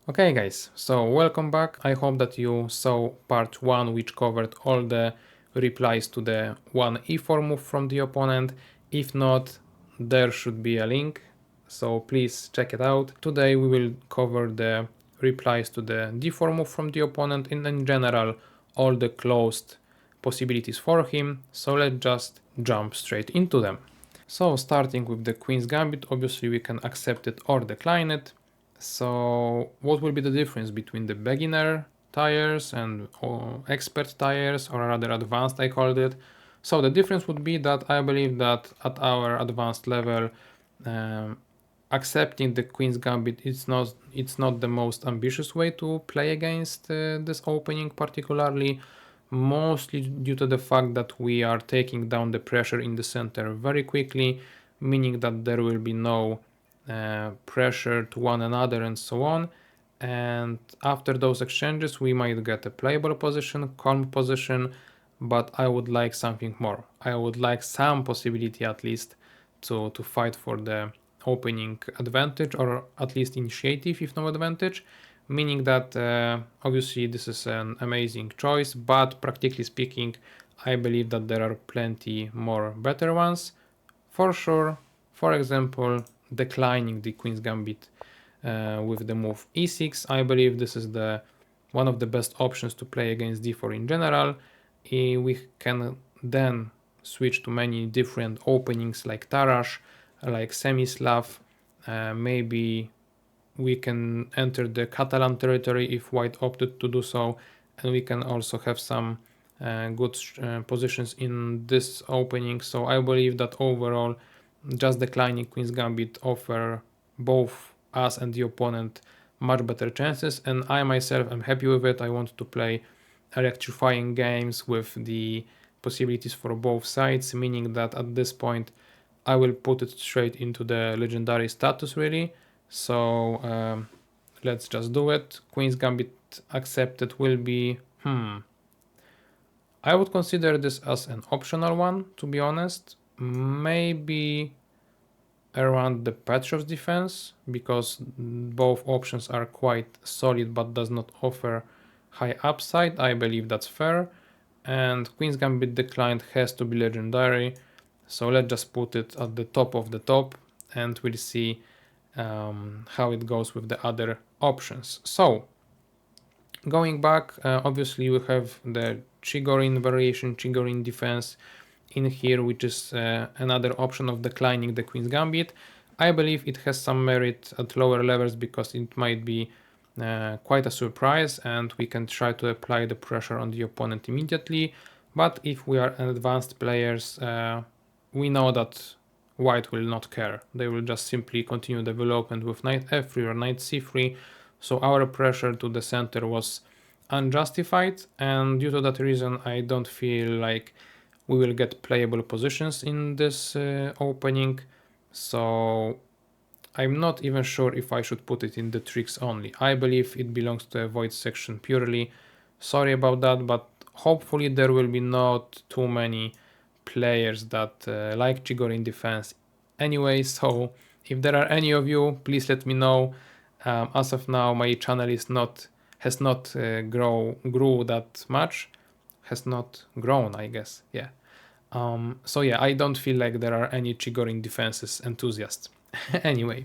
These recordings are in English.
Okay guys, so welcome back. I hope that you saw part 1 which covered all the replies to the one e4 move from the opponent. If not, there should be a link, so please check it out. Today we will cover the replies to the d4 move from the opponent and in general all the closed possibilities for him, so let's just jump straight into them. So starting with the Queen's Gambit, obviously we can accept it or decline it. So what will be the difference between the beginner tires and expert tires, or rather advanced I called it? So the difference would be that I believe that at our advanced level, accepting the Queen's Gambit it's not the most ambitious way to play against this opening, particularly mostly due to the fact that we are taking down the pressure in the center very quickly, meaning that there will be no pressure to one another and so on. And after those exchanges we might get a playable position, calm position, but I would like something more. I would like some possibility at least to fight for the opening advantage, or at least initiative if no advantage, meaning that obviously this is an amazing choice, but practically speaking I believe that there are plenty more better ones for sure. For example, declining the Queen's Gambit with the move e6. I believe this is the one of the best options to play against d4 in general. We can then switch to many different openings like Tarrasch, like semi-Slav. Maybe we can enter the Catalan territory if white opted to do so, and we can also have some good positions in this opening. So I believe that overall just declining Queen's Gambit offer both us and the opponent much better chances, and I myself am happy with it. I want to play electrifying games with the possibilities for both sides, meaning that at this point I will put it straight into the legendary status really. So let's just do it. Queen's Gambit accepted will be I would consider this as an optional one, to be honest. Maybe around the Petrov's defense, because both options are quite solid but does not offer high upside. I believe that's fair. And Queen's Gambit declined has to be legendary, so let's just put it at the top of the top and we'll see how it goes with the other options. So going back, obviously we have the Chigorin variation, Chigorin defense in here, which is another option of declining the Queen's Gambit. I believe it has some merit at lower levels because it might be quite a surprise and we can try to apply the pressure on the opponent immediately. But if we are advanced players, we know that white will not care. They will just simply continue development with knight f3 or knight c3. So our pressure to the center was unjustified, and due to that reason I don't feel like we will get playable positions in this opening. So I'm not even sure if I should put it in the tricks only. I believe it belongs to a void section purely. Sorry about that, but hopefully there will be not too many players that like Chigorin defense anyway. So if there are any of you, please let me know. As of now my channel has not grew that much, has not grown, I guess. Yeah. So yeah, I don't feel like there are any Chigorin defenses enthusiasts. Anyway,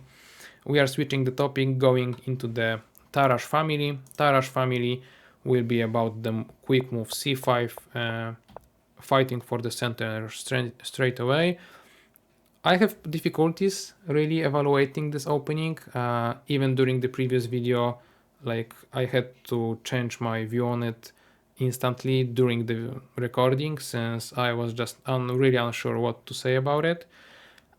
we are switching the topic, going into the Tarrasch family. Tarrasch family will be about the quick move c5, fighting for the center straight away. I have difficulties really evaluating this opening. Even during the previous video, like I had to change my view on it instantly during the recording since I was just really unsure what to say about it.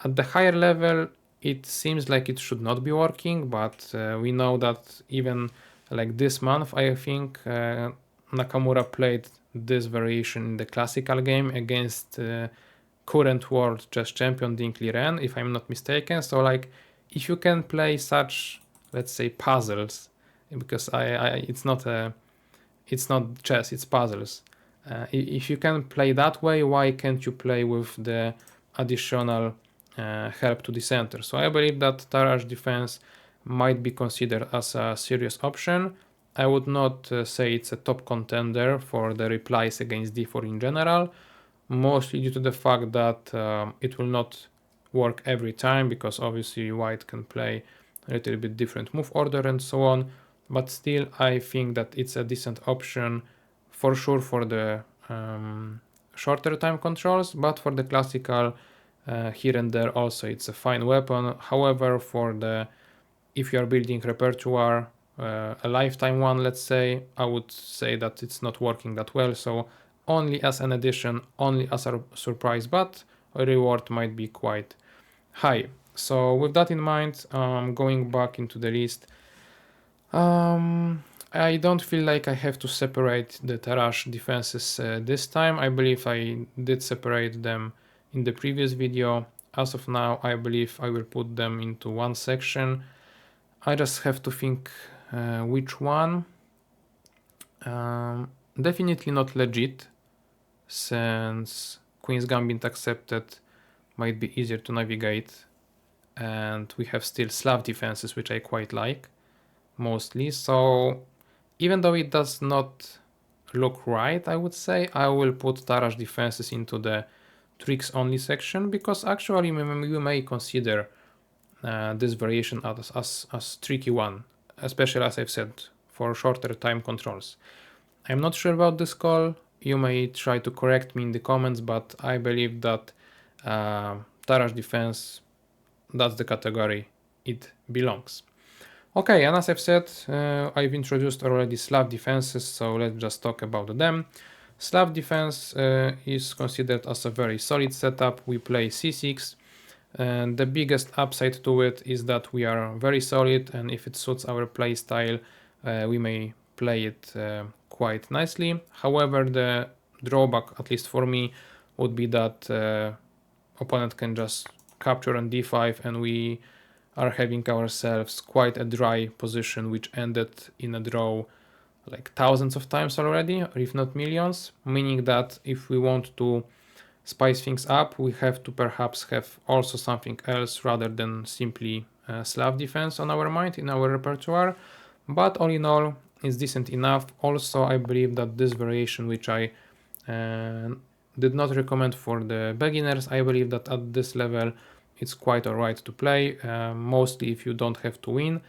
At the higher level, it seems like it should not be working, but we know that even like this month, I think Nakamura played this variation in the classical game against current world chess champion Ding Liren, if I'm not mistaken. So like if you can play such, let's say, puzzles, because it's not chess, it's puzzles. If you can play that way, why can't you play with the additional help to the center? So I believe that Tarrasch defense might be considered as a serious option. I would not say it's a top contender for the replies against d4 in general, mostly due to the fact that it will not work every time, because obviously white can play a little bit different move order and so on, but still I think that it's a decent option for sure for the shorter time controls, but for the classical here and there also it's a fine weapon. However, for the if you are building repertoire, a lifetime one, let's say, I would say that it's not working that well. So only as an addition, only as a surprise, but a reward might be quite high. So with that in mind, going back into the list, I don't feel like I have to separate the Tarrasch defenses this time. I believe I did separate them in the previous video. As of now, I believe I will put them into one section. I just have to think which one. Definitely not legit, since Queen's Gambit accepted might be easier to navigate, and we have still Slav defenses, which I quite like mostly. So even though it does not look right, I would say I will put Tarrasch defenses into the tricks only section, because actually you may consider this variation as tricky one, especially as I've said, for shorter time controls. I'm not sure about this call. You may try to correct me in the comments, but I believe that Tarrasch defense, that's the category it belongs. Okay, and as I've said, I've introduced already Slav defenses, so let's just talk about them. Slav defense is considered as a very solid setup. We play c6, and the biggest upside to it is that we are very solid, and if it suits our play style, we may play it quite nicely. However, the drawback, at least for me, would be that opponent can just capture on d5, and we are having ourselves quite a dry position, which ended in a draw like thousands of times already, or if not millions, meaning that if we want to spice things up, we have to perhaps have also something else rather than simply Slav defense on our mind, in our repertoire. But all in all, it's decent enough. Also, I believe that this variation, which I did not recommend for the beginners, I believe that at this level it's quite alright to play, mostly if you don't have to win.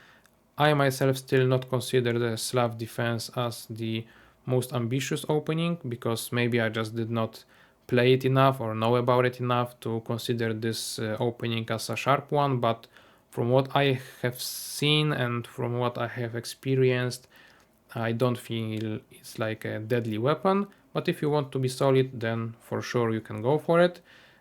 I myself still not consider the Slav defense as the most ambitious opening, because maybe I just did not play it enough or know about it enough to consider this opening as a sharp one. But from what I have seen and from what I have experienced, I don't feel it's like a deadly weapon. But if you want to be solid, then for sure you can go for it.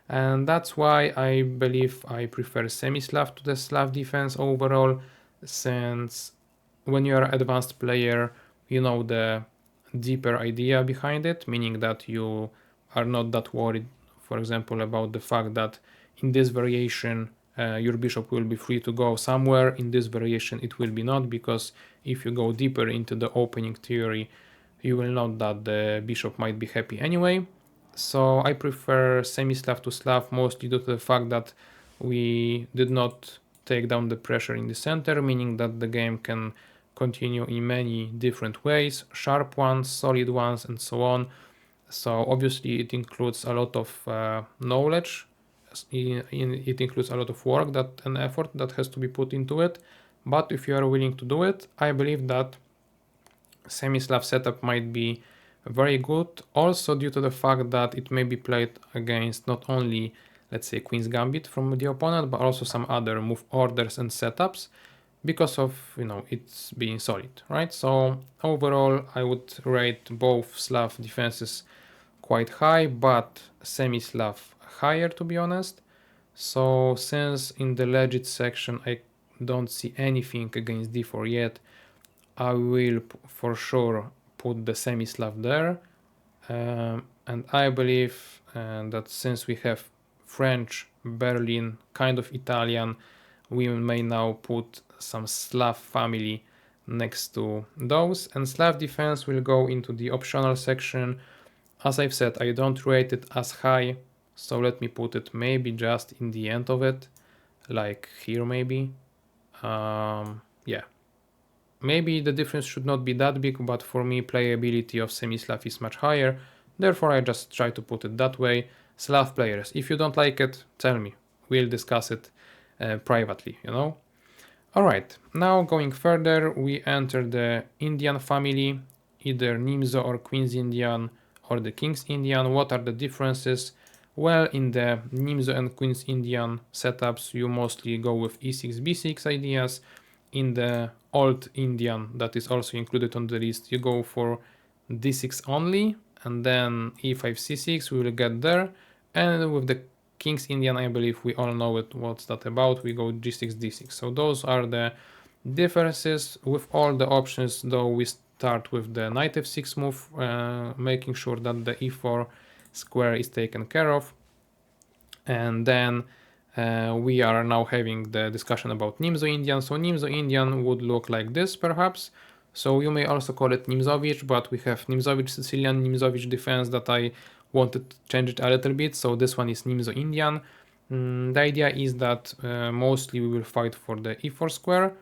And that's why I believe I prefer semi-Slav to the Slav defense overall, since when you are an advanced player, you know the deeper idea behind it, meaning that you are not that worried, for example, about the fact that in this variation your bishop will be free to go somewhere. In this variation it will be not, because if you go deeper into the opening theory, you will know that the bishop might be happy anyway. So I prefer semi-Slav to Slav, mostly due to the fact that we did not take down the pressure in the center, meaning that the game can continue in many different ways, sharp ones, solid ones, and so on. So obviously it includes a lot of knowledge, it includes a lot of work and effort that has to be put into it. But if you are willing to do it, I believe that semi-Slav setup might be very good, also due to the fact that it may be played against not only, let's say, Queen's Gambit from the opponent, but also some other move orders and setups, because of, it's being solid, right? So overall, I would rate both Slav defenses quite high, but semi-Slav higher, to be honest. So since in the legit section I don't see anything against d4 yet, I will for sure put the semi-Slav there. And I believe that since we have French, Berlin, kind of Italian, we may now put some Slav family next to those, and Slav defense will go into the optional section. As I've said, I don't rate it as high, so let me put it maybe just in the end of it, like here maybe. yeah, maybe the difference should not be that big, but for me playability of semi-Slav is much higher, therefore I just try to put it that way. Slav players, if you don't like it, tell me, we'll discuss it privately, you know. Alright, now going further, we enter the Indian family, either Nimzo or Queen's Indian or the King's Indian. What are the differences? Well, in the Nimzo and Queen's Indian setups, you mostly go with e6, b6 ideas. In the old Indian, that is also included on the list, you go for d6 only, and then e5, c6, we will get there. And with the King's Indian, I believe we all know it, what's that about, we go g6, d6. So those are the differences. With all the options, though, we start with the knight f6 move, making sure that the e4 square is taken care of. And then we are now having the discussion about Nimzo Indian. So Nimzo Indian would look like this, perhaps. So you may also call it Nimzovich, but we have Nimzovich Sicilian, Nimzovich Defense that I wanted to change it a little bit. So this one is Nimzo Indian. The idea is that mostly we will fight for the e4 square,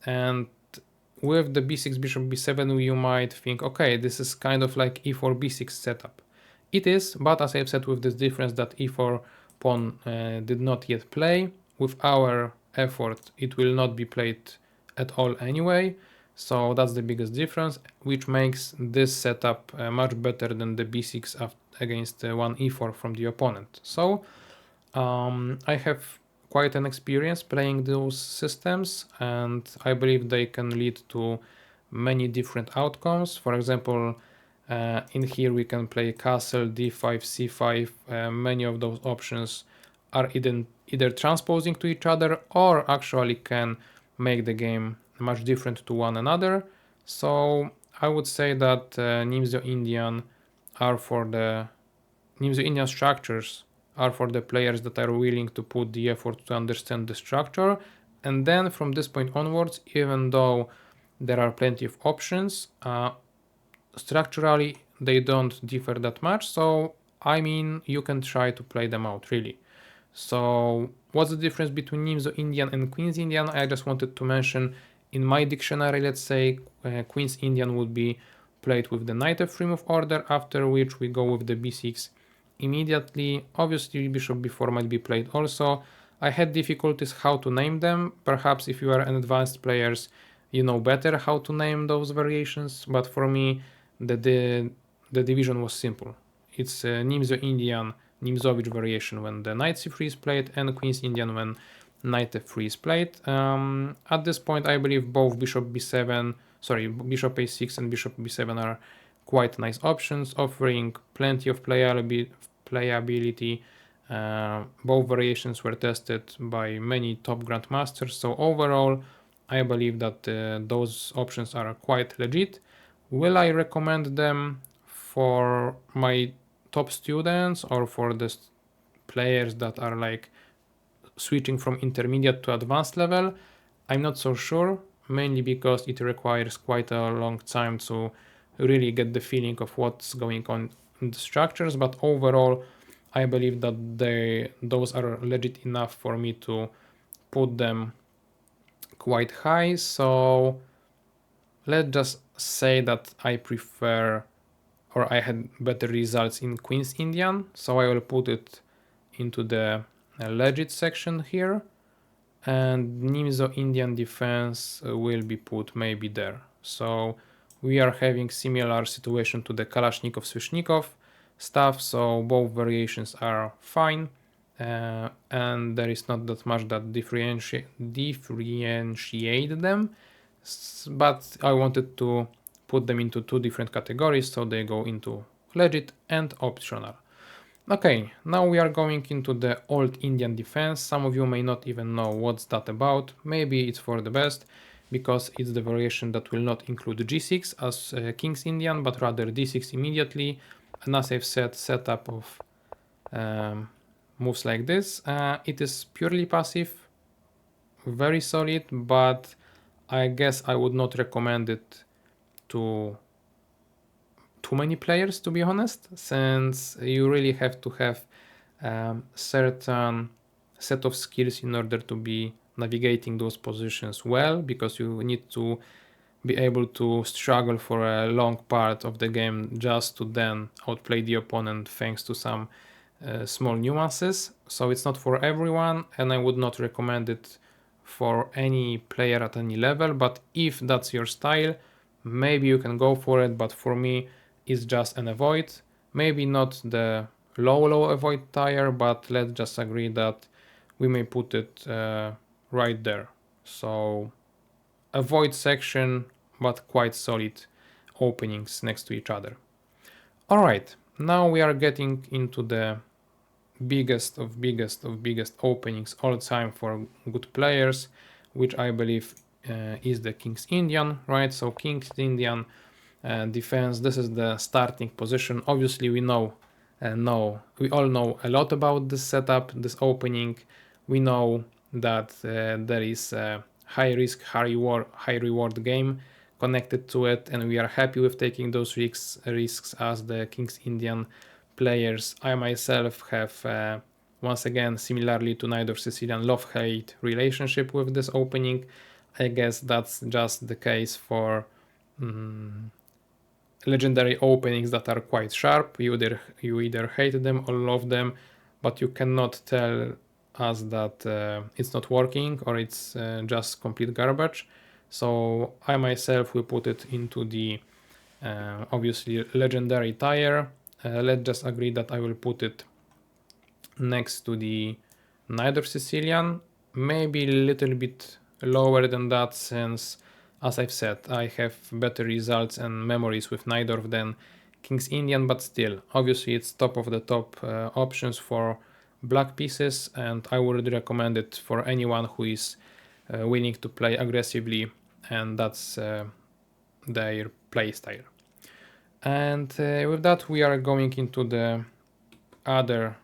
and with the b6 bishop b7 you might think, okay, this is kind of like e4 b6 setup. It is, but as I've said, with this difference that e4 pawn did not yet play. With our effort it will not be played at all anyway, so that's the biggest difference, which makes this setup much better than the b6 against one e4 from the opponent. So I have quite an experience playing those systems, and I believe they can lead to many different outcomes. For example, in here we can play castle, d5, c5. Many of those options are either transposing to each other or actually can make the game much different to one another. So I would say that Nimzo Indian structures are for the players that are willing to put the effort to understand the structure. And then from this point onwards, even though there are plenty of options, structurally they don't differ that much. So I mean, you can try to play them out, really. So what's the difference between Nimzo Indian and Queen's Indian? I just wanted to mention, in my dictionary, let's say Queen's Indian would be played with the knight f3 move order, after which we go with the b6 immediately. Obviously bishop b4 might be played also. I had difficulties how to name them. Perhaps if you are an advanced players, you know better how to name those variations, but for me the division was simple. It's Nimzo Indian, Nimzovich variation when the knight c3 is played, and Queen's Indian when knight f3 is played. At this point I believe both bishop a6 and bishop b7 are quite nice options, offering plenty of playability. Both variations were tested by many top grandmasters, so overall I believe that those options are quite legit. Will I recommend them for my top students or for the players that are like switching from intermediate to advanced level? I'm not so sure, mainly because it requires quite a long time to really get the feeling of what's going on in the structures, but overall I believe that those are legit enough for me to put them quite high. So let's just say that I prefer, or I had better results in Queen's Indian, so I will put it into the legit section here, and Nimzo Indian Defense will be put maybe there. So we are having similar situation to the Kalashnikov Sveshnikov stuff, so both variations are fine, and there is not that much that differentiate them, but I wanted to put them into two different categories, so they go into legit and optional. Okay, now we are going into the old Indian defense. Some of you may not even know what's that about. Maybe it's for the best, because it's the variation that will not include g6 as King's Indian, but rather d6 immediately. And as I've said, setup of moves like this. It is purely passive, very solid, but I guess I would not recommend it to too many players, to be honest, since you really have to have certain set of skills in order to be navigating those positions well, because you need to be able to struggle for a long part of the game just to then outplay the opponent thanks to some small nuances. So it's not for everyone, and I would not recommend it for any player at any level, but if that's your style, maybe you can go for it. But for me, it's just an avoid. Maybe not the low avoid tier, but let's just agree that we may put it right there. So avoid section, but quite solid openings next to each other. All right, now we are getting into the biggest openings all time for good players, which I believe is the King's Indian, right? So King's Indian defense, this is the starting position. Obviously we all know a lot about this setup, this opening. We know that there is a high risk, high reward game connected to it, and we are happy with taking those risks as the King's Indian players. I myself have once again, similarly to neither Sicilian, love-hate relationship with this opening. I guess that's just the case for legendary openings that are quite sharp. You either hate them or love them, but you cannot tell us that it's not working or it's just complete garbage. So I myself will put it into the obviously legendary tier. Let's just agree that I will put it next to the neither Sicilian, maybe a little bit lower than that, since as I've said, I have better results and memories with neither than King's Indian, but still, obviously it's top of the top options for black pieces, and I would recommend it for anyone who is willing to play aggressively, and that's their playstyle. And with that, we are going into the other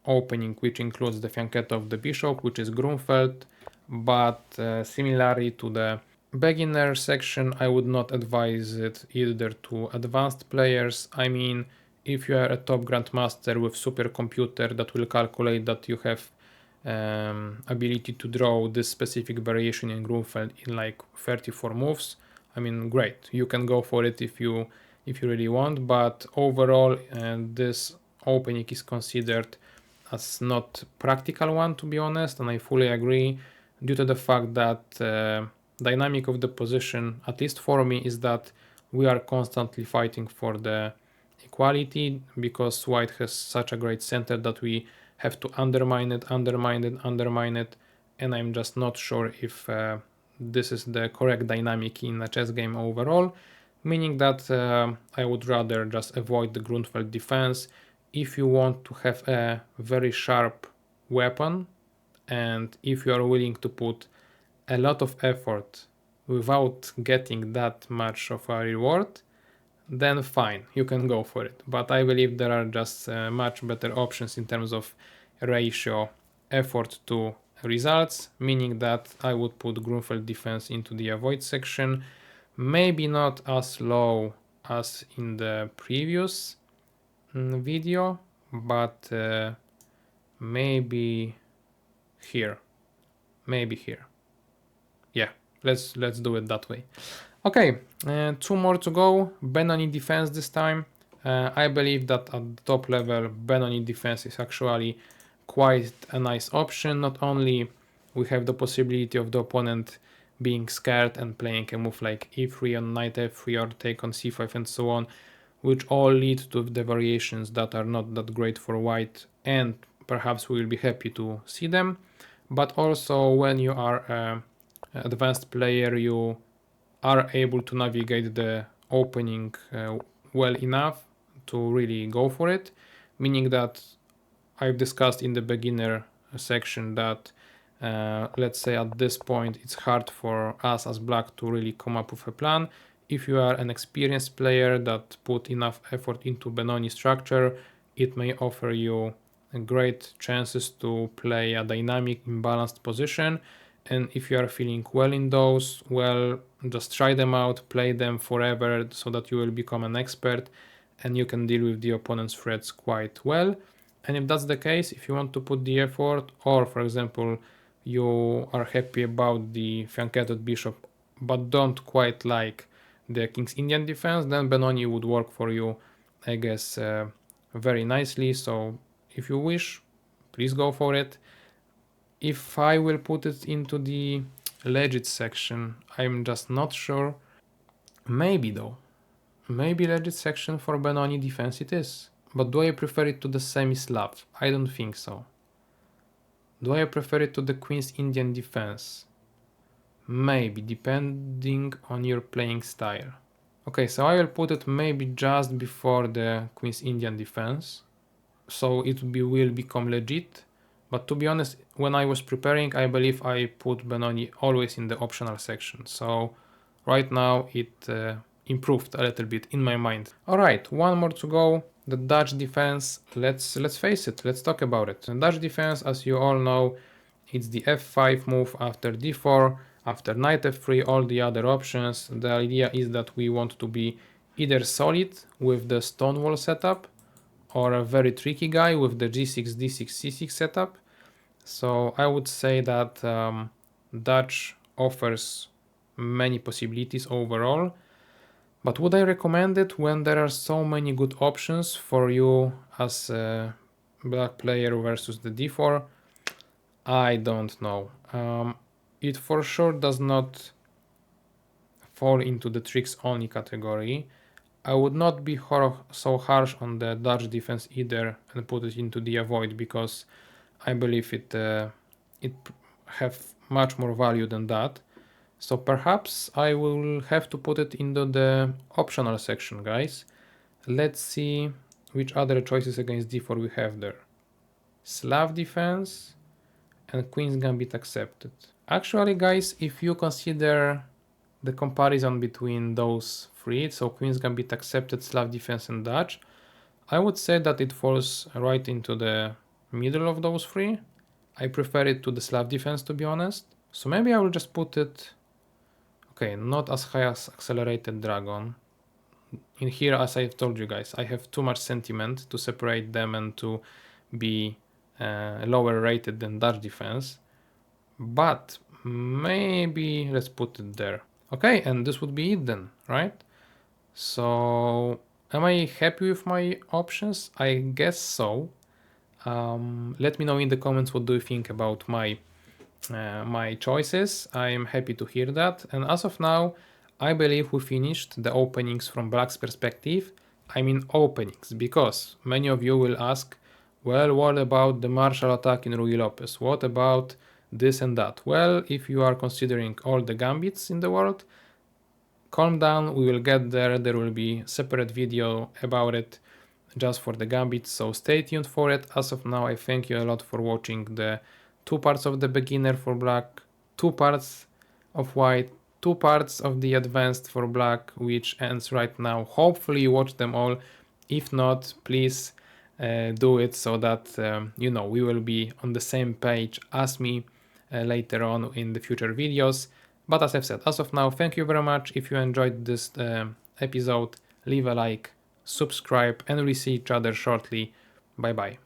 opening, which includes the fianchetto of the bishop, which is Grünfeld, but similarly to the beginner section, I would not advise it either to advanced players. I mean, if you are a top grandmaster with supercomputer that will calculate that you have ability to draw this specific variation in Grünfeld in like 34 moves, I mean, great, you can go for it if you really want, but overall this opening is considered as not practical one, to be honest, and I fully agree, due to the fact that dynamic of the position, at least for me, is that we are constantly fighting for the equality, because white has such a great center that we have to undermine it, and I'm just not sure if this is the correct dynamic in a chess game overall, meaning that I would rather just avoid the Grünfeld defense. If you want to have a very sharp weapon, and if you are willing to put a lot of effort without getting that much of a reward, then fine, you can go for it. But I believe there are just much better options in terms of ratio effort to results, meaning that I would put Grünfeld defense into the avoid section, maybe not as low as in the previous video, but maybe here, yeah, let's do it that way. Okay, two more to go. Benoni defense this time. I believe that at the top level Benoni defense is actually quite a nice option. Not only we have the possibility of the opponent being scared and playing a move like e3 on knight f3 or take on c5 and so on, which all lead to the variations that are not that great for white, and perhaps we will be happy to see them. But also when you are an advanced player, you are able to navigate the opening well enough to really go for it, meaning that I've discussed in the beginner section that let's say at this point it's hard for us as black to really come up with a plan. If you are an experienced player that put enough effort into Benoni structure, it may offer you great chances to play a dynamic, imbalanced position. And if you are feeling well in those, well, just try them out, play them forever so that you will become an expert and you can deal with the opponent's threats quite well. And if that's the case, if you want to put the effort, or for example, you are happy about the fianchettoed bishop but don't quite like the King's Indian defense, then Benoni would work for you, I guess, very nicely. So if you wish, please go for it. If I will put it into the legit section, I'm just not sure. Maybe though. Maybe legit section for Benoni defense it is. But do I prefer it to the semi-Slav? I don't think so. Do I prefer it to the Queen's Indian defense? Maybe, depending on your playing style. Okay, so I will put it maybe just before the Queen's Indian defense. So it will become legit. But to be honest, when I was preparing, I believe I put Benoni always in the optional section. So right now it improved a little bit in my mind. Alright, one more to go. The Dutch defense, let's face it, let's talk about it. The Dutch defense, as you all know, it's the f5 move after d4, after knight f3, all the other options. The idea is that we want to be either solid with the stonewall setup or a very tricky guy with the g6, d6, c6 setup. So I would say that Dutch offers many possibilities overall. But would I recommend it when there are so many good options for you as a black player versus the d4? I don't know. It for sure does not fall into the tricks only category. I would not be so harsh on the Dutch defense either and put it into the avoid, because I believe it have much more value than that. So perhaps I will have to put it into the optional section, guys. Let's see which other choices against d4 we have there. Slav defense and Queen's Gambit accepted. Actually, guys, if you consider the comparison between those three, so Queen's Gambit accepted, Slav defense and Dutch, I would say that it falls right into the middle of those three. I prefer it to the Slav defense, to be honest. So maybe I will just put it, okay, not as high as Accelerated Dragon. In here, as I've told you guys, I have too much sentiment to separate them and to be lower rated than Dutch defense. But maybe let's put it there. Okay, and this would be it then, right? So am I happy with my options? I guess so. Let me know in the comments what do you think about my choices. I am happy to hear that. And as of now, I believe we finished the openings from Black's perspective. I mean openings, because many of you will ask, well, what about the martial attack in Ruy Lopez? What about this and that? Well, if you are considering all the gambits in the world, calm down, we will get there. There will be a separate video about it just for the gambit, so stay tuned for it. As of now, I thank you a lot for watching the 2 parts of the beginner for black, 2 parts of white, 2 parts of the advanced for black, which ends right now. Hopefully you watch them all. If not, please do it, so that you know, we will be on the same page as me later on in the future videos. But as I've said, as of now, thank you very much. If you enjoyed this episode, leave a like, subscribe, and we'll see each other shortly. Bye bye.